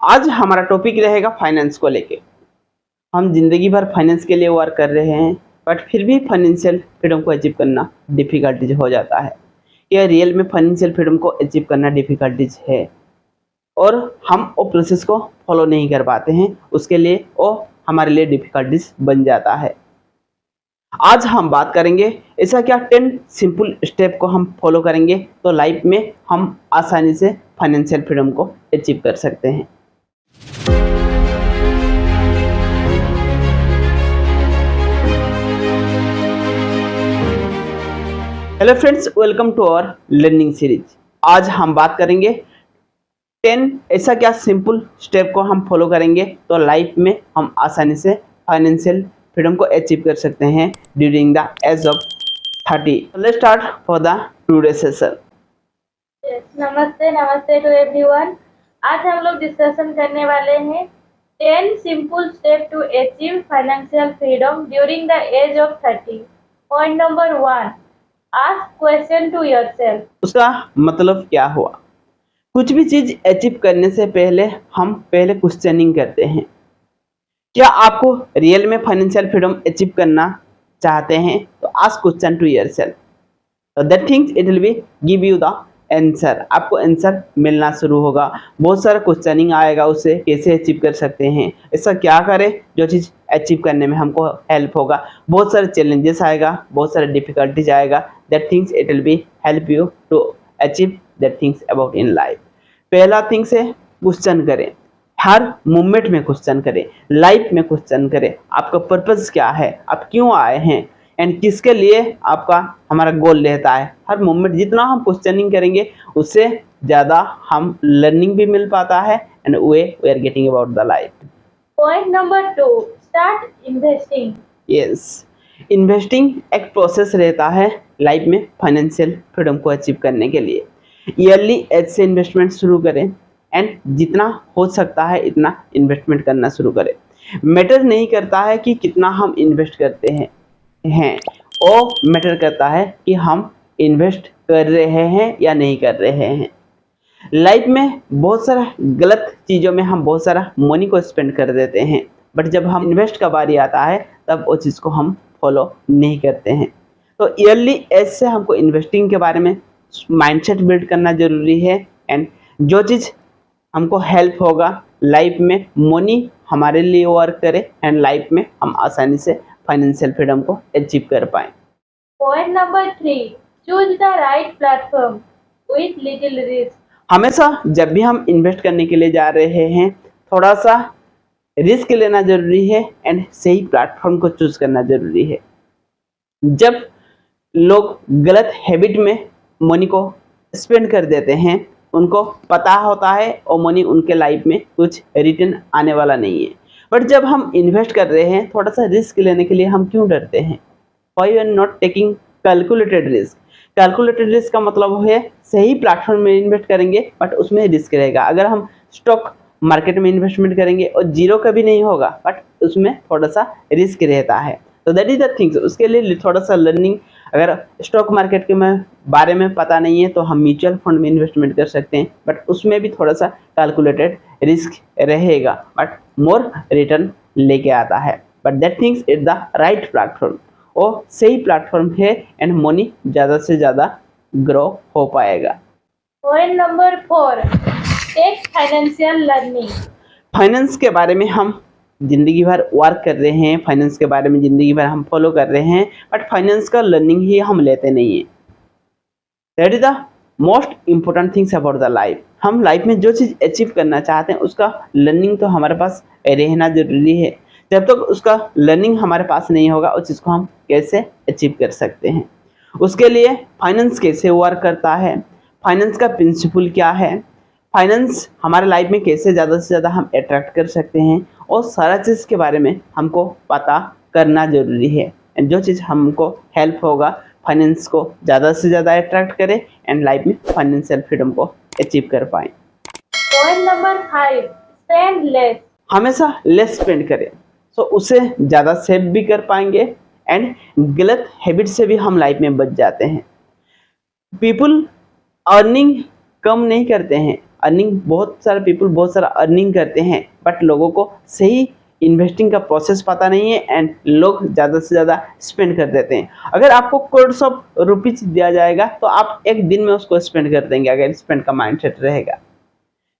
आज हमारा टॉपिक रहेगा फाइनेंस को लेके। हम जिंदगी भर फाइनेंस के लिए वर्क कर रहे हैं, बट फिर भी फाइनेंशियल फ्रीडम को अचीव करना डिफिकल्टीज हो जाता है। यह रियल में फाइनेंशियल फ्रीडम को अचीव करना डिफिकल्टीज है और हम वो प्रोसेस को फॉलो नहीं कर पाते हैं, उसके लिए वो हमारे लिए डिफिकल्टीज बन जाता है। आज हम बात करेंगे ऐसा क्या 10 सिंपल स्टेप को हम फॉलो करेंगे तो लाइफ में हम आसानी से फाइनेंशियल फ्रीडम को अचीव कर सकते हैं। Hello friends, welcome to our learning series. आज हम बात करेंगे 10 ऐसा क्या सिंपल स्टेप को हम फॉलो करेंगे तो लाइफ में हम आसानी से फाइनेंशियल फ्रीडम को अचीव कर सकते हैं during the age of 30। Let's start for the today session. नमस्ते टू एवरीवन। आज हम लोग डिस्कशन करने वाले हैं 10 simple step to achieve financial freedom during the age of 30। Point number 1, ask question to yourself. उसका मतलब क्या हुआ? कुछ भी चीज अचीव करने से पहले हम पहले क्वेश्चनिंग करते हैं। क्या आपको रियल में फाइनेंशियल फ्रीडम अचीव करना चाहते हैं तो ask question to yourself, that things it will be give you the answer. आपको आंसर मिलना शुरू होगा। बहुत सारा क्वेश्चनिंग आएगा, उससे कैसे अचीव कर सकते हैं, ऐसा क्या करें जो चीज़ अचीव करने में हमको हेल्प होगा। बहुत सारे चैलेंजेस आएगा, बहुत सारे डिफिकल्टीज आएगा, that things it will be help you to achieve that things about in life. पहला थिंग्स है क्वेश्चन करें, हर मोमेंट में क्वेश्चन करें, लाइफ में क्वेश्चन करें। आपका पर्पस क्या है, आप क्यों आए हैं एंड किसके लिए आपका हमारा गोल रहता है। हर मोमेंट जितना हम क्वेश्चनिंग करेंगे उससे ज़्यादा हम लर्निंग भी मिल पाता है and we are getting about the life. Point number 2, start investing. Yes, investing एक प्रोसेस रहता है लाइफ में फाइनेंशियल फ्रीडम को अचीव करने के लिए। ईयरली एज से इन्वेस्टमेंट शुरू करें एंड जितना हो सकता है इतना इन्वेस्टमेंट करना शुरू करें। मैटर नहीं करता है कि कितना हम इन्वेस्ट करते हैं वो मैटर करता है कि हम इन्वेस्ट कर रहे हैं या नहीं कर रहे हैं। लाइफ में बहुत सारा गलत चीज़ों में हम बहुत सारा मनी को स्पेंड कर देते हैं, बट जब हम इन्वेस्ट का बारी आता है तब वो चीज़ को हम फॉलो नहीं करते हैं। तो ईयरली एज से हमको इन्वेस्टिंग के बारे में माइंडसेट बिल्ड करना ज़रूरी है एंड जो चीज़ हमको हेल्प होगा लाइफ में, मनी हमारे लिए वर्क करे एंड लाइफ में हम आसानी से फाइनेंशियल फ्रीडम को अचीव कर पाएं। Point number 3, choose the right platform with little risk. हमेशा जब भी हम इन्वेस्ट करने के लिए जा रहे हैं थोड़ा सा रिस्क लेना जरूरी है एंड सही प्लेटफॉर्म को चूज करना जरूरी है। जब लोग गलत हैबिट में मनी को स्पेंड कर देते हैं, उनको पता होता है और मनी उनके लाइफ में कुछ रिटर्न आने वाला नहीं है। बट जब हम इन्वेस्ट कर रहे हैं थोड़ा सा रिस्क लेने के लिए हम क्यों डरते हैं? Why you are not taking calculated risk. Calculated risk का मतलब है सही प्लेटफॉर्म में इन्वेस्ट करेंगे बट उसमें रिस्क रहेगा। अगर हम स्टॉक मार्केट में इन्वेस्टमेंट करेंगे और जीरो कभी नहीं होगा बट उसमें थोड़ा सा रिस्क रहता है। तो दैट इज द थिंग्स। उसके लिए थोड़ा सा लर्निंग, अगर स्टॉक मार्केट के बारे में पता नहीं है तो हम म्यूचुअल फंड में इन्वेस्टमेंट कर सकते हैं, बट उसमें भी थोड़ा सा कैलकुलेटेड रिस्क रहेगा बट मोर रिटर्न लेके आता है। But that things is the right platform. वो सही प्लेटफॉर्म है एंड मनी ज़्यादा से ज़्यादा ग्रो हो पाएगा। Point number 4, take financial learning. Finance के बारे में हम ज़िंदगी भर वर्क कर रहे हैं, फाइनेंस के बारे में ज़िंदगी भर हम फॉलो कर रहे हैं, बट फाइनेंस का लर्निंग ही हम लेते नहीं हैं। That is the most important things about the life. हम लाइफ में जो चीज़ अचीव करना चाहते हैं उसका लर्निंग तो हमारे पास रहना जरूरी है। जब तक उसका लर्निंग हमारे पास नहीं होगा उस चीज़ को हम कैसे अचीव कर सकते हैं। उसके लिए फाइनेंस कैसे वर्क करता है, फाइनेंस का प्रिंसिपल क्या है, फाइनेंस हमारे लाइफ में कैसे ज़्यादा से ज़्यादा हम अट्रैक्ट कर सकते हैं, और सारा चीज़ के बारे में हमको पता करना ज़रूरी है। जो चीज़ हमको हेल्प होगा फाइनेंस को ज़्यादा से ज़्यादा अट्रैक्ट करे एंड लाइफ में फाइनेंशियल फ्रीडम को अचीव कर पाएँ। Point number 5, spend less. हमेशा लेस स्पेंड करें तो उससे ज़्यादा सेव भी कर पाएंगे एंड गलत हैबिट से भी हम लाइफ में बच जाते हैं। पीपल अर्निंग कम नहीं करते हैं, अर्निंग, बहुत सारे पीपल बहुत सारा अर्निंग करते हैं, बट लोगों को सही इन्वेस्टिंग का प्रोसेस पता नहीं है एंड लोग ज़्यादा से ज़्यादा स्पेंड कर देते हैं। अगर आपको करोड़ ऑफ रुपीज दिया जाएगा तो आप एक दिन में उसको स्पेंड कर देंगे, अगर स्पेंड का माइंडसेट रहेगा।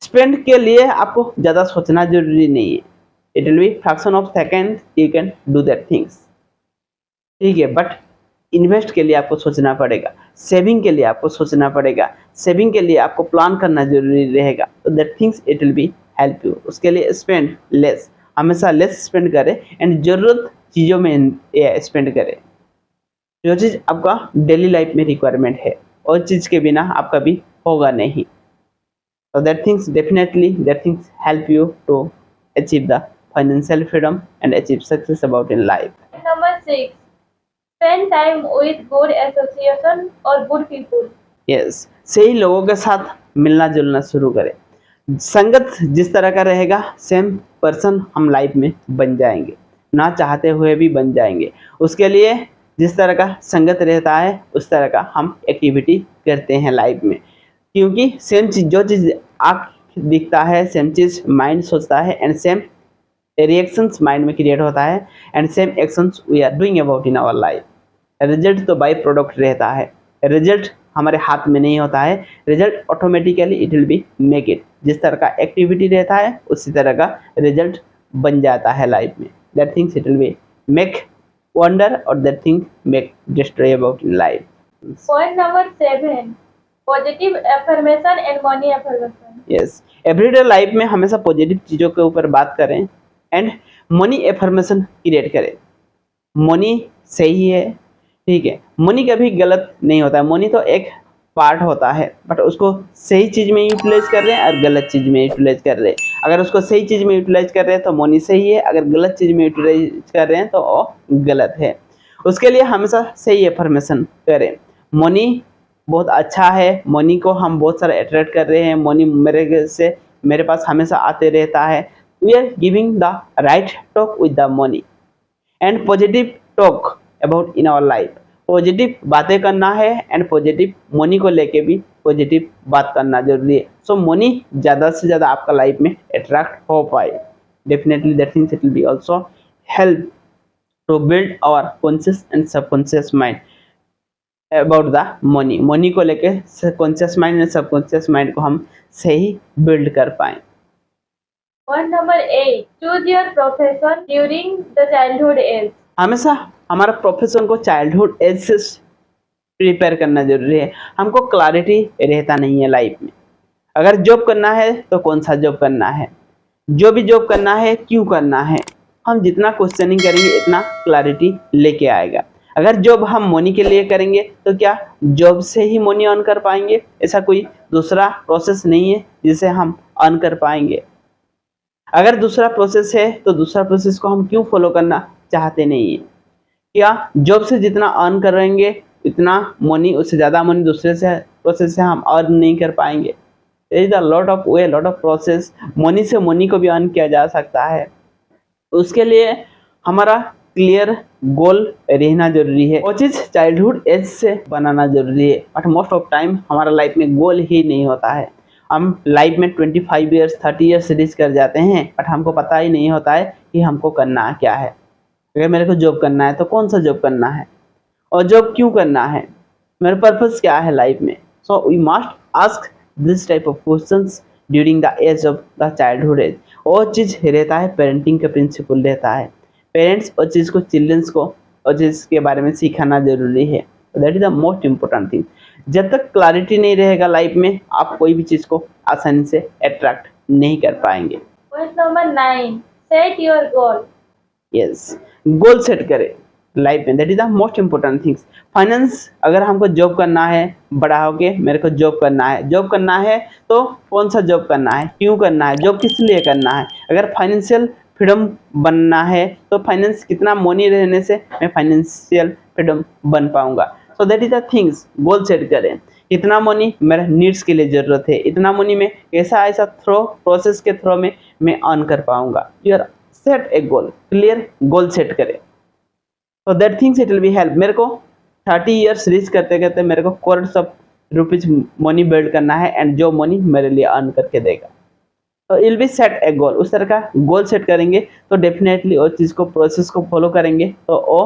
स्पेंड के लिए आपको ज़्यादा सोचना जरूरी नहीं है, it will B fraction of second you can do that things, ठीक है। बट इन्वेस्ट के लिए आपको सोचना पड़ेगा, सेविंग के लिए आपको सोचना पड़ेगा, सेविंग के लिए आपको प्लान करना जरूरी रहेगा, तो that things it will be help you. उसके लिए स्पेंड लेस, हमेशा लेस स्पेंड करें एंड ज़रूरत चीज़ों में स्पेंड करें। जो चीज़ आपका डेली लाइफ में रिक्वायरमेंट है और चीज़ के बिना आप कभी होगा नहीं। So that things definitely help you to achieve the financial freedom and achieve success about in life. Number 6, spend time with good association or good people. Yes, सही लोगों के साथ मिलना जुलना शुरू करें। संगत जिस तरह का रहेगा सेम पर्सन हम लाइफ में बन जाएंगे, ना चाहते हुए भी बन जाएंगे। उसके लिए जिस तरह का संगत रहता है उस तरह का हम एक्टिविटी करते हैं लाइफ में, क्योंकि सेम चीज़, जो चीज़ आँख दिखता है सेम चीज़ माइंड सोचता है एंड सेम रिएक्शंस माइंड में क्रिएट होता है and same actions we are doing about in our life. Result तो बाई प्रोडक्ट रहता है, रिजल्ट हमारे हाथ में नहीं होता है, result automatically it will be make it. जिस तरह का एक्टिविटी रहता है उसी तरह का रिजल्ट बन जाता है लाइफ में। That things it will be make wonder और that thing make destroy about in life. Point number 7, positive affirmation and money affirmation. Yes, everyday life में हमेशा पॉजिटिव चीज़ों के ऊपर बात करें एंड मनी एफर्मेशन क्रिएट करें। मनी सही है, ठीक है, मनी कभी गलत नहीं होता है, मनी तो एक पार्ट होता है, बट उसको सही चीज़ में यूटिलाइज कर रहे हैं और गलत चीज़ में यूटिलाइज कर रहे हैं। अगर उसको सही चीज़ में यूटिलाइज कर रहे हैं तो मनी सही है, अगर गलत चीज़ में यूटिलाइज कर रहे हैं तो वो गलत है। उसके लिए हमेशा सही एफर्मेशन करें। मनी बहुत अच्छा है, मनी को हम बहुत सारा अट्रैक्ट कर रहे हैं, मनी मेरे पास हमेशा आते रहता है। We are giving the right talk with the money and positive talk about in our life. Positive बातें करना है एंड पॉजिटिव मनी को लेके भी पॉजिटिव बात करना जरूरी है, सो मनी ज़्यादा से ज़्यादा आपका लाइफ में अट्रैक्ट हो पाए। Definitely that things it will be also help to build our conscious and subconscious mind about the money. Money को लेके conscious mind and subconscious mind को हम सही बिल्ड कर पाएँ। Point number 8, choose your profession during the childhood age. हमेशा हमारा profession को चाइल्डहुड एज से प्रिपेयर करना जरूरी है। हमको क्लैरिटी रहता नहीं है लाइफ में। अगर जॉब करना है तो कौन सा जॉब करना है, जो भी जॉब करना है क्यों करना है, हम जितना क्वेश्चनिंग करेंगे इतना क्लैरिटी लेके आएगा। अगर जॉब हम मनी के लिए करेंगे तो क्या जॉब से ही मनी अर्न कर पाएंगे? ऐसा कोई दूसरा प्रोसेस नहीं है जिसे हम अर्न कर पाएंगे। अगर दूसरा प्रोसेस है तो दूसरा प्रोसेस को हम क्यों फॉलो करना चाहते नहीं है? क्या जॉब से जितना अर्न करेंगे इतना मनी, उससे ज़्यादा मनी दूसरे से प्रोसेस से हम अर्न नहीं कर पाएंगे। There is a lot of way, lot of process. Money से मनी को भी अर्न किया जा सकता है। उसके लिए हमारा क्लियर गोल रहना जरूरी है। वो चीज़ चाइल्डहुड एज से बनाना जरूरी है, बट मोस्ट ऑफ टाइम हमारा लाइफ में गोल ही नहीं होता है। हम लाइफ में 25 ईयर्स 30 ईयर्स रीच कर जाते हैं, बट हमको पता ही नहीं होता है कि हमको करना क्या है। अगर मेरे को जॉब करना है तो कौन सा जॉब करना है और जॉब क्यों करना है, मेरा पर्पस क्या है लाइफ में। So we must ask this type of questions during the age of the childhood age. और चीज़ रहता है पेरेंटिंग का प्रिंसिपल रहता है। पेरेंट्स और चीज़ को चिल्ड्रंस को और चीज़ के बारे में सिखाना जरूरी है। That is the most important thing. जब तक क्लैरिटी नहीं रहेगा लाइफ में आप कोई भी चीज़ को आसानी से अट्रैक्ट नहीं कर पाएंगे। Point number 9, set your goal. Yes, goal set करें लाइफ में, that is the most important things. Finance, अगर हमको जॉब करना है, बड़ा होके मेरे को जॉब करना है, जॉब करना है तो कौन सा जॉब करना है, क्यों करना है, जॉब किस लिए करना है। अगर फाइनेंशियल फ्रीडम बनना है तो फाइनेंस कितना मनी रहने से मैं फाइनेंशियल फ्रीडम बन पाऊंगा। So that is the things, goal set करें। इतना मनी मेरा नीड्स के लिए ज़रूरत है, इतना मनी में ऐसा प्रोसेस के थ्रू में मैं अर्न कर पाऊंगा। You set A goal, clear goal set करें। तो that things it will be help. मेरे को 30 ईयर्स रीच करते करते मेरे को crore of rupees money build करना है एंड जो मनी मेरे लिए अर्न करके देगा। तो विल बी सेट ए गोल, उस तरह का गोल सेट करेंगे तो डेफिनेटली उस चीज़ को प्रोसेस को फॉलो करेंगे तो वो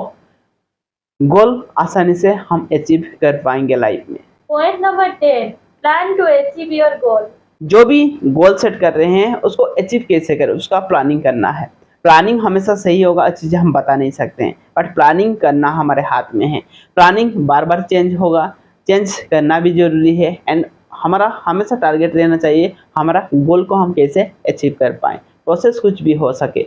गोल आसानी से हम अचीव कर पाएंगे लाइफ में। Point number 10, plan to achieve your goal. जो भी गोल सेट कर रहे हैं उसको अचीव कैसे करें, उसका प्लानिंग करना है। प्लानिंग हमेशा सही होगा, चीज़ें हम बता नहीं सकते हैं, बट प्लानिंग करना हमारे हाथ में है। प्लानिंग बार बार चेंज होगा, चेंज करना भी जरूरी है एंड हमारा हमेशा टारगेट रहना चाहिए हमारा गोल को हम कैसे अचीव कर पाएँ। प्रोसेस कुछ भी हो सके,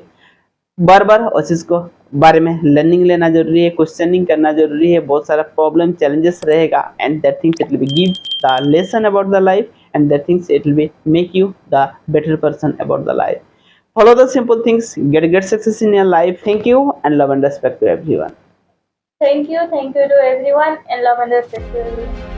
बार बार उस चीज़ को बारे में लर्निंग लेना जरूरी है, क्वेश्चनिंग करना जरूरी है। बहुत सारा प्रॉब्लम चैलेंजेस रहेगा and that things it will be give the lesson about the life and that things it will be make you the better person about the life. Follow the simple things, get success in your life. Thank you and love and respect to everyone. Thank you to everyone and love and respect to everyone.